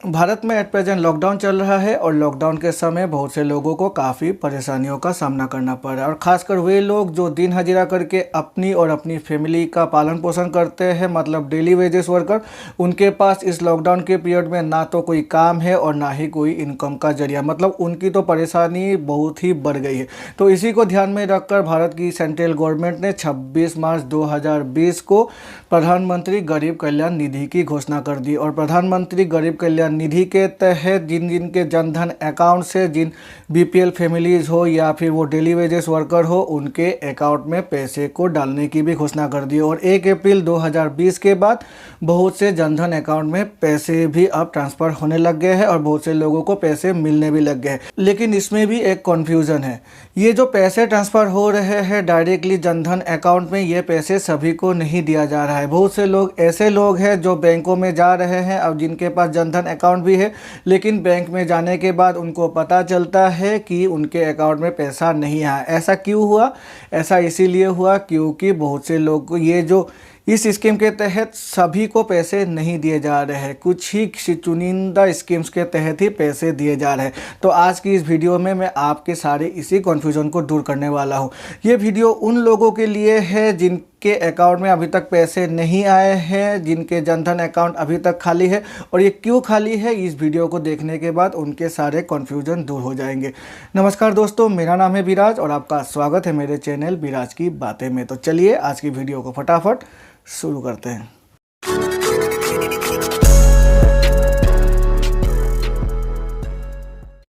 भारत में at present lockdown चल रहा है और लॉकडाउन के समय बहुत से लोगों को काफ़ी परेशानियों का सामना करना पड़ रहा है और ख़ासकर वे लोग जो दिन हजिरा करके अपनी और अपनी फैमिली का पालन पोषण करते हैं, मतलब डेली वेजेस वर्कर। उनके पास इस लॉकडाउन के पीरियड में ना तो कोई काम है और ना ही कोई इनकम का जरिया, मतलब उनकी तो परेशानी बहुत ही बढ़ गई है। तो इसी को ध्यान में रखकर भारत की सेंट्रल गवर्नमेंट ने 26 मार्च 2020 को प्रधानमंत्री गरीब कल्याण निधि की घोषणा कर दी। और प्रधानमंत्री गरीब कल्याण निधि के तहत जिन जिन के जनधन अकाउंट से जिन बीपीएल फैमिलीज हो या फिर वो डेली वेजेस वर्कर हो, उनके अकाउंट में पैसे को डालने की भी घोषणा कर दी। और 1 अप्रैल 2020 के बाद बहुत से जनधन अकाउंट में पैसे भी अब ट्रांसफ़र होने लग गए हैं और बहुत से लोगों को पैसे मिलने भी लग गए हैं। लेकिन इसमें भी एक कन्फ्यूज़न है। ये जो पैसे ट्रांसफ़र हो रहे हैं डायरेक्टली जनधन अकाउंट में, ये पैसे सभी को नहीं दिया जा रहा है। बहुत से लोग ऐसे लोग हैं जो बैंकों में जा रहे हैं और जिनके पास जनधन अकाउंट भी है, लेकिन बैंक में जाने के बाद उनको पता चलता है कि उनके अकाउंट में पैसा नहीं आया। ऐसा क्यों हुआ? ऐसा इसीलिए हुआ क्योंकि बहुत से लोग को ये जो इस स्कीम के तहत सभी को पैसे नहीं दिए जा रहे हैं, कुछ ही चुनिंदा स्कीम्स के तहत ही पैसे दिए जा रहे हैं। तो आज की इस वीडियो में मैं आपके सारे इसी कन्फ्यूजन को दूर करने वाला हूँ। ये वीडियो उन लोगों के लिए है जिनके अकाउंट में अभी तक पैसे नहीं आए हैं, जिनके जनधन अकाउंट अभी तक खाली है। और ये क्यों खाली है, इस वीडियो को देखने के बाद उनके सारे कन्फ्यूजन दूर हो जाएंगे। नमस्कार दोस्तों, मेरा नाम है विराज और आपका स्वागत है मेरे चैनल विराज की बातें में। तो चलिए आज की वीडियो को फटाफट शुरू करते हैं।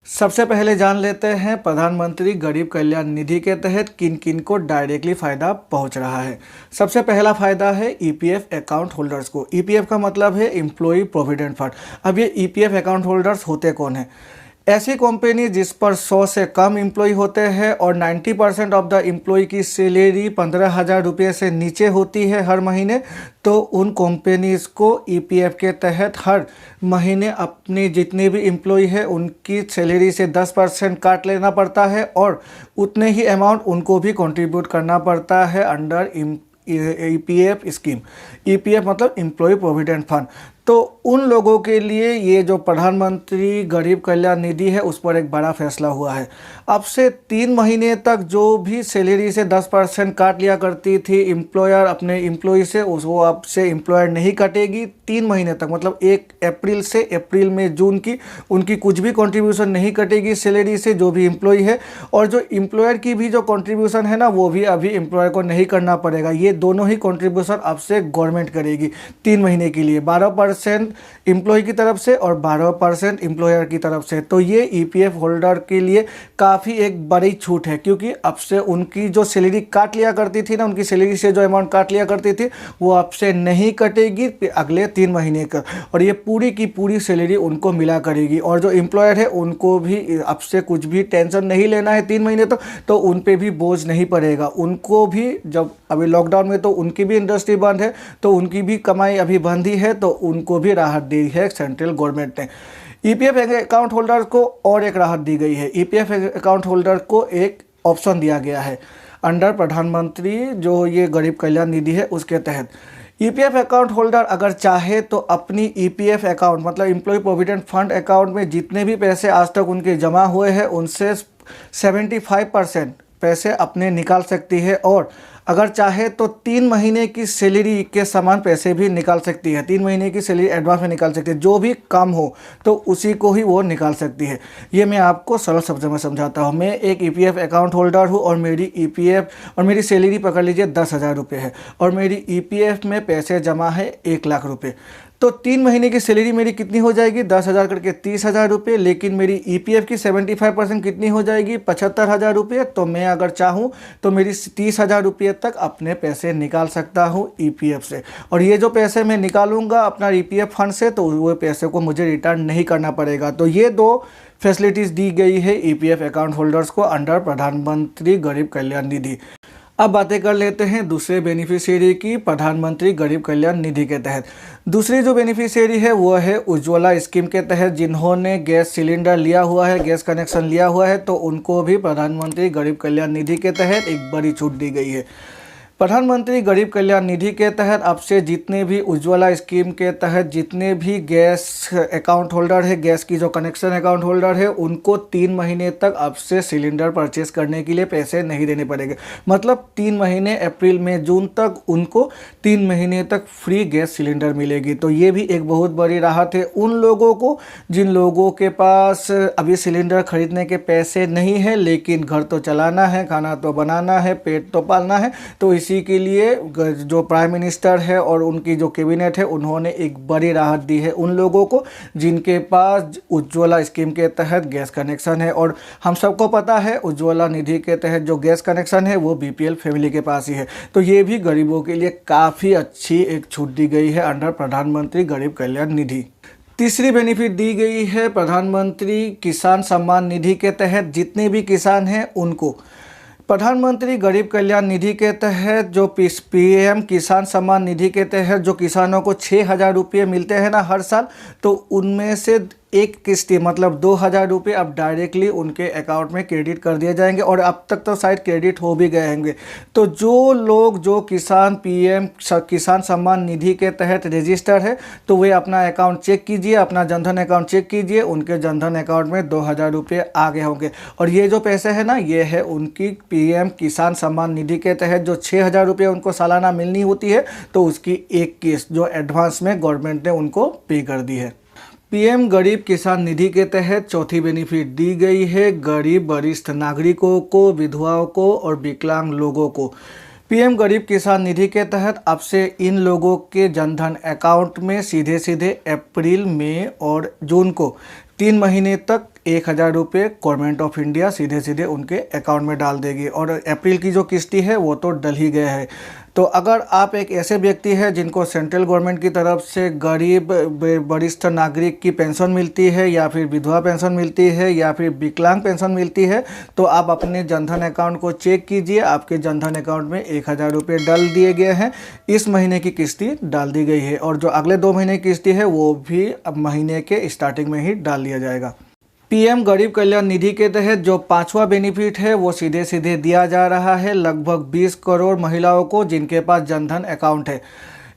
सबसे पहले जान लेते हैं प्रधानमंत्री गरीब कल्याण निधि के तहत किन किन को डायरेक्टली फ़ायदा पहुंच रहा है। सबसे पहला फ़ायदा है ईपीएफ अकाउंट होल्डर्स को। ईपीएफ का मतलब है एम्प्लॉय प्रोविडेंट फंड। अब ये ईपीएफ अकाउंट होल्डर्स होते कौन हैं? ऐसी कंपनी जिस पर 100 से कम एम्प्लॉय होते हैं और 90% ऑफ द एम्प्लॉय की सैलरी 15,000 रुपये से नीचे होती है हर महीने, तो उन कंपनीज को ईपीएफ के तहत हर महीने अपनी जितने भी एम्प्लॉय है उनकी सैलरी से 10% काट लेना पड़ता है और उतने ही अमाउंट उनको भी कंट्रीब्यूट करना पड़ता है अंडर ईपीएफ स्कीम। ईपीएफ मतलब एम्प्लॉय प्रोविडेंट फंड। तो उन लोगों के लिए ये जो प्रधानमंत्री गरीब कल्याण निधि है उस पर एक बड़ा फैसला हुआ है। अब से 3 महीने तक जो भी सैलरी से 10% काट लिया करती थी एम्प्लॉयर अपने एम्प्लॉय से, वो अब से एम्प्लॉयर नहीं कटेगी 3 महीने तक। मतलब 1 अप्रैल से अप्रैल में जून की उनकी कुछ भी कंट्रीब्यूशन नहीं कटेगी सैलरी से, जो भी एम्प्लॉय है। और जो एम्प्लॉयर की भी जो कंट्रीब्यूशन है ना, वो भी अभी एम्प्लॉयर को नहीं करना पड़ेगा। ये दोनों ही कंट्रीब्यूशन अब से गवर्नमेंट करेगी 3 महीने के लिए, 12% एम्प्लॉय की तरफ से और 12% एम्प्लॉयर की तरफ से। तो ये ईपीएफ होल्डर के लिए काफ़ी एक बड़ी छूट है, क्योंकि अब से उनकी जो सैलरी काट लिया करती थी ना, उनकी सैलरी से जो अमाउंट काट लिया करती थी वो अब से नहीं कटेगी अगले 3 महीने का, और ये पूरी की पूरी सैलरी उनको मिला करेगी। और जो एम्प्लॉयर है उनको भी अब से कुछ भी टेंशन नहीं लेना है 3 महीने तक, तो उन पर भी बोझ नहीं पड़ेगा। उनको भी जब अभी लॉकडाउन में तो उनकी भी इंडस्ट्री बंद है, तो उनकी भी कमाई अभी बंद ही है, तो उनको भी राहत दी है सेंट्रल गवर्नमेंट ने। ईपीएफ अकाउंट होल्डर को और एक राहत दी गई है। ईपीएफ अकाउंट होल्डर को एक ऑप्शन दिया गया है अंडर प्रधानमंत्री जो ये गरीब कल्याण निधि है उसके तहत। ईपीएफ अकाउंट होल्डर अगर चाहे तो अपनी ईपीएफ अकाउंट मतलब एम्प्लॉय प्रोविडेंट फंड अकाउंट में जितने भी पैसे आज तक उनके जमा हुए हैं उनसे 75% पैसे अपने निकाल सकती है, और अगर चाहे तो 3 महीने की सैलरी के समान पैसे भी निकाल सकती है। 3 महीने की सैलरी एडवांस में निकाल सकती है, जो भी कम हो तो उसी को ही वो निकाल सकती है। ये मैं आपको सरल शब्दों में समझाता हूँ। मैं एक ईपीएफ अकाउंट होल्डर हूँ और मेरी ईपीएफ और मेरी सैलरी पकड़ लीजिए 10,000 रुपये है और मेरी ईपीएफ में पैसे जमा है 1 लाख रुपये। तो 3 महीने की सैलरी मेरी कितनी हो जाएगी? 10,000 करके 30,000 रुपये। लेकिन मेरी ईपीएफ की 75% कितनी हो जाएगी? 75,000 रुपये। तो मैं अगर चाहूँ तो मेरी 30,000 रुपये तक अपने पैसे निकाल सकता हूँ ईपीएफ से। और ये जो पैसे मैं निकालूंगा अपना ईपीएफ फंड से, तो वो पैसे को मुझे रिटर्न नहीं करना पड़ेगा। तो ये 2 फैसिलिटीज़ दी गई है ईपीएफ अकाउंट होल्डर्स को अंडर प्रधानमंत्री गरीब कल्याण निधि। अब बातें कर लेते हैं दूसरे बेनिफिशियरी की प्रधानमंत्री गरीब कल्याण निधि के तहत। दूसरी जो बेनिफिशियरी है वो है उज्ज्वला स्कीम के तहत जिन्होंने गैस सिलेंडर लिया हुआ है, गैस कनेक्शन लिया हुआ है, तो उनको भी प्रधानमंत्री गरीब कल्याण निधि के तहत एक बड़ी छूट दी गई है। प्रधानमंत्री गरीब कल्याण निधि के तहत अब से जितने भी उज्ज्वला स्कीम के तहत जितने भी गैस अकाउंट होल्डर है, गैस की जो कनेक्शन अकाउंट होल्डर है, उनको 3 महीने तक अब से सिलेंडर परचेस करने के लिए पैसे नहीं देने पड़ेंगे। मतलब 3 महीने अप्रैल मई जून तक उनको 3 महीने तक फ्री गैस सिलेंडर मिलेगी। तो ये भी एक बहुत बड़ी राहत है उन लोगों को जिन लोगों के पास अभी सिलेंडर खरीदने के पैसे नहीं है, लेकिन घर तो चलाना है, खाना तो बनाना है, पेट तो पालना है। तो इसी के लिए जो प्राइम मिनिस्टर है और उनकी जो कैबिनेट है, उन्होंने एक बड़ी राहत दी है उन लोगों को जिनके पास उज्ज्वला स्कीम के तहत गैस कनेक्शन है। और हम सबको पता है उज्ज्वला निधि के तहत जो गैस कनेक्शन है वो बीपीएल फैमिली के पास ही है। तो ये भी गरीबों के लिए काफ़ी अच्छी एक छूट दी गई है अंडर प्रधानमंत्री गरीब कल्याण निधि। तीसरी बेनिफिट दी गई है प्रधानमंत्री किसान सम्मान निधि के तहत जितने भी किसान हैं उनको प्रधानमंत्री गरीब कल्याण निधि के तहत जो पीएम किसान सम्मान निधि के तहत जो किसानों को 6,000 रुपये मिलते हैं ना हर साल, तो उनमें से एक किस्ती मतलब 2,000 रुपये अब डायरेक्टली उनके अकाउंट में क्रेडिट कर दिए जाएंगे। और अब तक तो शायद क्रेडिट हो भी गए होंगे। तो जो लोग जो किसान पीएम किसान सम्मान निधि के तहत रजिस्टर है, तो वे अपना अकाउंट चेक कीजिए, अपना जनधन अकाउंट चेक कीजिए, उनके जनधन अकाउंट में 2,000 रुपये आ गए होंगे। और ये जो पैसे हैं ना, ये है उनकी पीएम किसान सम्मान निधि के तहत जो 6,000 रुपये उनको सालाना मिलनी होती है, तो उसकी एक किस्त जो एडवांस में गवर्नमेंट ने उनको पे कर दी है। पीएम गरीब किसान निधि के तहत चौथी बेनिफिट दी गई है गरीब वरिष्ठ नागरिकों को, विधवाओं को और विकलांग लोगों को। पीएम गरीब किसान निधि के तहत अब से इन लोगों के जनधन अकाउंट में सीधे सीधे अप्रैल मई और जून को 3 महीने तक 1,000 रुपये गवर्नमेंट ऑफ इंडिया सीधे सीधे उनके अकाउंट में डाल देगी। और अप्रैल की जो किस्ती है वो तो डल ही गया है। तो अगर आप एक ऐसे व्यक्ति हैं जिनको सेंट्रल गवर्नमेंट की तरफ से गरीब वरिष्ठ नागरिक की पेंशन मिलती है, या फिर विधवा पेंशन मिलती है, या फिर विकलांग पेंशन मिलती है, तो आप अपने जनधन अकाउंट को चेक कीजिए। आपके जनधन अकाउंट में 1,000 रुपये डाल दिए गए हैं। इस महीने की किस्ती डाल दी गई है और जो अगले 2 महीने की किस्ती है वो भी अब महीने के स्टार्टिंग में ही डाल दिया जाएगा। पीएम गरीब कल्याण निधि के तहत जो 5वां बेनिफिट है वो सीधे सीधे दिया जा रहा है लगभग 20 करोड़ महिलाओं को जिनके पास जनधन अकाउंट है।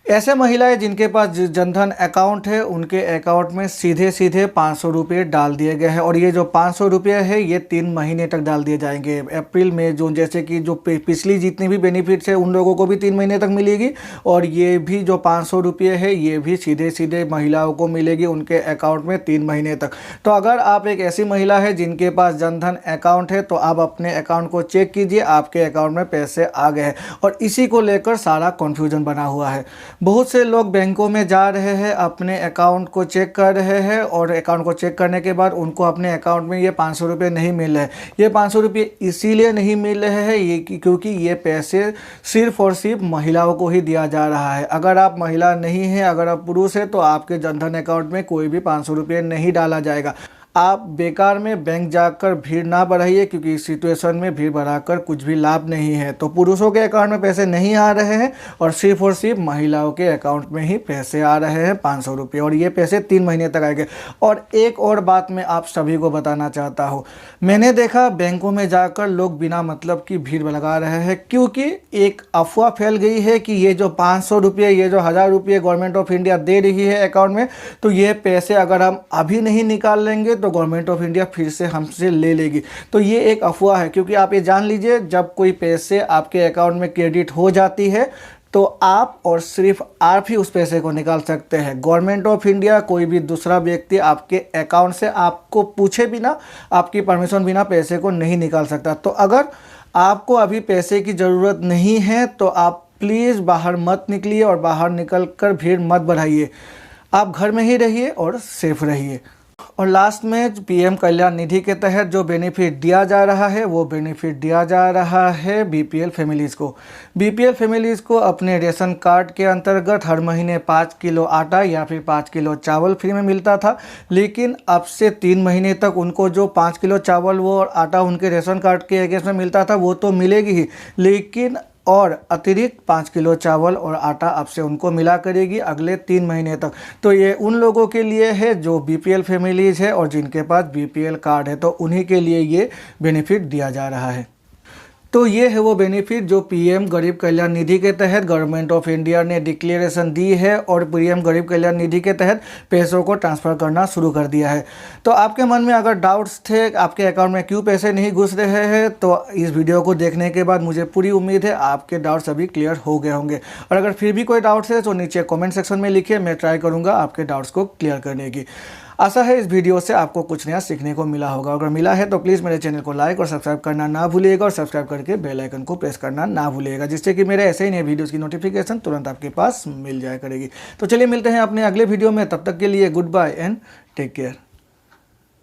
ऐसे महिलाएं जिनके पास जनधन अकाउंट है, उनके अकाउंट में सीधे सीधे 500 रुपये डाल दिए गए हैं। और ये जो 500 रुपये है ये 3 महीने तक डाल दिए जाएंगे, अप्रैल मई जून। जैसे कि जो पिछली जितनी भी बेनिफिट्स है उन लोगों को भी 3 महीने तक मिलेगी, और ये भी जो 500 रुपये है ये भी सीधे सीधे महिलाओं को मिलेगी उनके अकाउंट में 3 महीने तक। तो अगर आप एक ऐसी महिला है जिनके पास जनधन अकाउंट है, तो आप अपने अकाउंट को चेक कीजिए, आपके अकाउंट में पैसे आ गए हैं। और इसी को लेकर सारा कन्फ्यूजन बना हुआ है। बहुत से लोग बैंकों में जा रहे हैं, अपने अकाउंट को चेक कर रहे हैं, और अकाउंट को चेक करने के बाद उनको अपने अकाउंट में ये 500 रुपये नहीं मिल रहे हैं। ये 500 रुपये इसीलिए नहीं मिल रहे हैं ये क्योंकि ये पैसे सिर्फ और सिर्फ महिलाओं को ही दिया जा रहा है। अगर आप महिला नहीं हैं, अगर आप पुरुष हैं, तो आपके जनधन अकाउंट में कोई भी 500 रुपये नहीं डाला जाएगा। आप बेकार में बैंक जाकर भीड़ ना बढ़ाइए, क्योंकि इस सिचुएशन में भीड़ बढ़ाकर कुछ भी लाभ नहीं है। तो पुरुषों के अकाउंट में पैसे नहीं आ रहे हैं और सिर्फ महिलाओं के अकाउंट में ही पैसे आ रहे हैं 500 रुपये, और ये पैसे 3 महीने तक आएंगे। और एक और बात मैं आप सभी को बताना चाहता हूँ, मैंने देखा बैंकों में जाकर लोग बिना मतलब की भीड़ लगा रहे हैं, क्योंकि एक अफवाह फैल गई है कि ये जो 500 रुपये, ये जो 1,000 रुपये गवर्नमेंट ऑफ इंडिया दे रही है अकाउंट में, तो ये पैसे अगर हम अभी नहीं निकाल लेंगे तो गवर्नमेंट ऑफ इंडिया फिर से हमसे ले लेगी। तो ये एक अफवाह है, क्योंकि आप ये जान लीजिए, जब कोई पैसे आपके अकाउंट में क्रेडिट हो जाती है तो आप और सिर्फ आप ही उस पैसे को निकाल सकते हैं। गवर्नमेंट ऑफ इंडिया कोई भी दूसरा व्यक्ति आपके अकाउंट से आपको पूछे बिना, आपकी परमिशन बिना पैसे को नहीं निकाल सकता। तो अगर आपको अभी पैसे की ज़रूरत नहीं है तो आप प्लीज़ बाहर मत निकलिए, और बाहर निकल कर भीड़ मत बढ़ाइए। आप घर में ही रहिए और सेफ रहिए। और लास्ट में पीएम कल्याण निधि के तहत जो बेनिफिट दिया जा रहा है, वो बेनिफिट दिया जा रहा है बीपीएल फैमिलीज़ को। बीपीएल फैमिलीज़ को अपने रेशन कार्ड के अंतर्गत हर महीने 5 किलो आटा या फिर 5 किलो चावल फ्री में मिलता था, लेकिन अब से 3 महीने तक उनको जो 5 किलो चावल वो और आटा उनके रेशन कार्ड के अगेंस्ट में मिलता था वो तो मिलेगी ही, लेकिन और अतिरिक्त 5 किलो चावल और आटा अब से उनको मिला करेगी अगले 3 महीने तक। तो ये उन लोगों के लिए है जो बीपीएल फैमिलीज़ है और जिनके पास बीपीएल कार्ड है, तो उन्हीं के लिए ये बेनिफिट दिया जा रहा है। तो ये है वो बेनिफिट जो पीएम गरीब कल्याण निधि के तहत गवर्नमेंट ऑफ इंडिया ने डिक्लेरेशन दी है और पीएम गरीब कल्याण निधि के तहत पैसों को ट्रांसफ़र करना शुरू कर दिया है। तो आपके मन में अगर डाउट्स थे आपके अकाउंट में क्यों पैसे नहीं घुस रहे हैं, तो इस वीडियो को देखने के बाद मुझे पूरी उम्मीद है आपके डाउट्स अभी क्लियर हो गए होंगे। और अगर फिर भी कोई डाउट्स है तो नीचे कमेंट सेक्शन में लिखिए, मैं ट्राई करूँगा आपके डाउट्स को क्लियर करने की। आशा है इस वीडियो से आपको कुछ नया सीखने को मिला होगा। अगर मिला है तो प्लीज़ मेरे चैनल को लाइक और सब्सक्राइब करना ना भूलिएगा और सब्सक्राइब करके बेल आइकन को प्रेस करना ना भूलिएगा, जिससे कि मेरे ऐसे ही नए वीडियोस की नोटिफिकेशन तुरंत आपके पास मिल जाया करेगी। तो चलिए मिलते हैं अपने अगले वीडियो में, तब तक के लिए goodbye and take care.